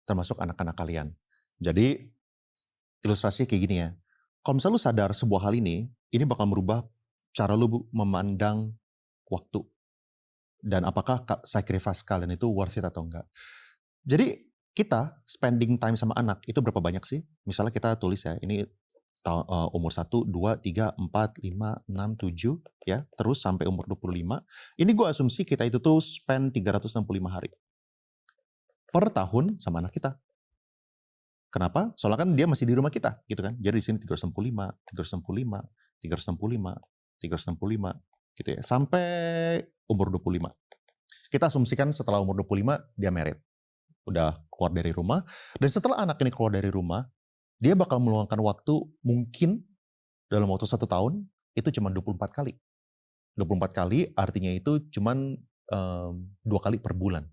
termasuk anak-anak kalian. Jadi ilustrasinya kayak gini ya. Kalau misalnya lu sadar sebuah hal ini bakal merubah cara lu memandang waktu. Dan apakah sacrifice kalian itu worth it atau enggak. Jadi kita spending time sama anak itu berapa banyak sih? Misalnya kita tulis ya, ini umur 1, 2, 3, 4, 5, 6, 7 ya, terus sampai umur 25. Ini gue asumsi kita itu tuh spend 365 hari per tahun sama anak kita. Kenapa? Soalnya kan dia masih di rumah kita gitu kan. Jadi di sini 365, 365, 365, 365 gitu ya. Sampai umur 25. Kita asumsikan setelah umur 25 dia married. Udah keluar dari rumah. Dan setelah anak ini keluar dari rumah, dia bakal meluangkan waktu mungkin dalam waktu 1 tahun itu cuma 24 kali. 24 kali artinya itu cuma 2 kali per bulan.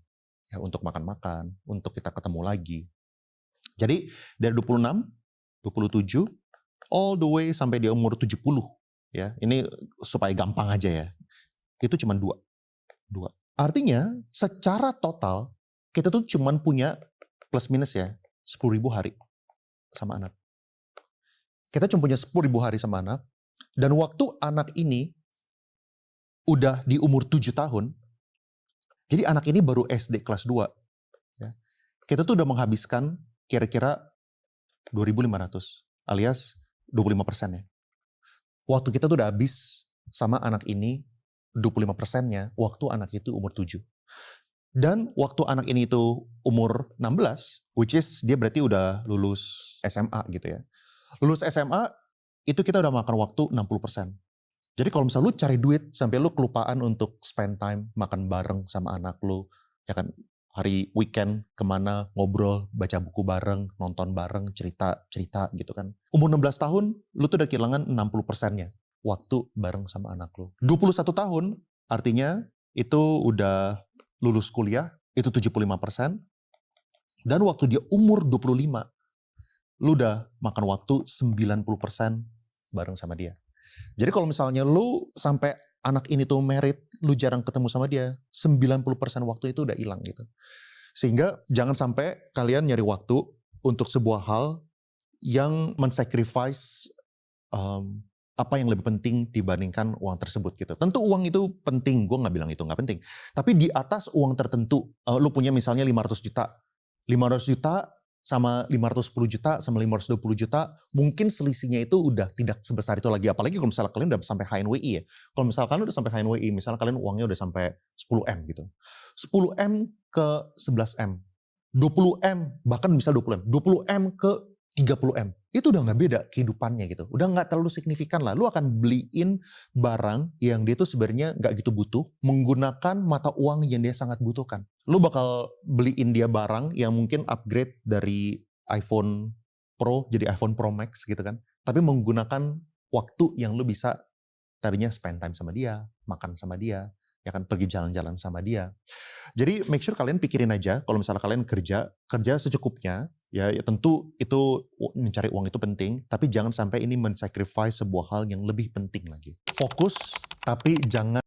Ya, untuk makan-makan, untuk kita ketemu lagi. Jadi dari 26, 27, all the way sampai dia umur 70. Ya, ini supaya gampang aja ya. Itu cuma 2. Artinya secara total kita tuh cuma punya plus minus ya 10.000 hari sama anak. Kita cuma punya 10.000 hari sama anak. Dan waktu anak ini udah di umur 7 tahun, jadi anak ini baru SD kelas 2. Ya. Kita tuh udah menghabiskan kira-kira 2.500 alias 25% ya. Waktu kita tuh udah habis sama anak ini 25%-nya waktu anak itu umur 7. Dan waktu anak ini itu umur 16, which is dia berarti udah lulus SMA gitu ya. Lulus SMA itu kita udah makan waktu 60%. Jadi kalau misalnya lu cari duit sampai lu kelupaan untuk spend time, makan bareng sama anak lu, ya kan hari weekend kemana, ngobrol, baca buku bareng, nonton bareng, cerita gitu kan. Umur 16 tahun, lu tuh udah kehilangan 60%-nya waktu bareng sama anak lu. 21 tahun, artinya itu udah lulus kuliah, itu 75%. Dan waktu dia umur 25, lu udah makan waktu 90% bareng sama dia. Jadi kalau misalnya lu sampai anak ini tuh married, lu jarang ketemu sama dia, 90% waktu itu udah hilang gitu. Sehingga jangan sampai kalian nyari waktu untuk sebuah hal yang men-sacrifice apa yang lebih penting dibandingkan uang tersebut gitu. Tentu uang itu penting, gue gak bilang itu gak penting. Tapi di atas uang tertentu, lu punya misalnya 500 juta. 500 juta sama 510 juta sama 520 juta, mungkin selisihnya itu udah tidak sebesar itu lagi. Apalagi kalau misalnya kalian udah sampai HNWI ya. Kalau misalnya kalian udah sampai HNWI, misalnya kalian uangnya udah sampai 10M gitu. 10M ke 11M. 20M, bahkan bisa 20M. 20M ke 30M. Itu udah gak beda kehidupannya gitu. Udah gak terlalu signifikan lah. Lu akan beliin barang yang dia tuh sebenarnya gak gitu butuh, menggunakan mata uang yang dia sangat butuhkan. Lu bakal beliin dia barang yang mungkin upgrade dari iPhone Pro jadi iPhone Pro Max gitu kan. Tapi menggunakan waktu yang lu bisa tadinya spend time sama dia, makan sama dia, ya kan pergi jalan-jalan sama dia. Jadi make sure kalian pikirin aja kalau misalnya kalian kerja secukupnya, ya tentu itu mencari uang itu penting, tapi jangan sampai ini men-sacrifice sebuah hal yang lebih penting lagi. Fokus, tapi jangan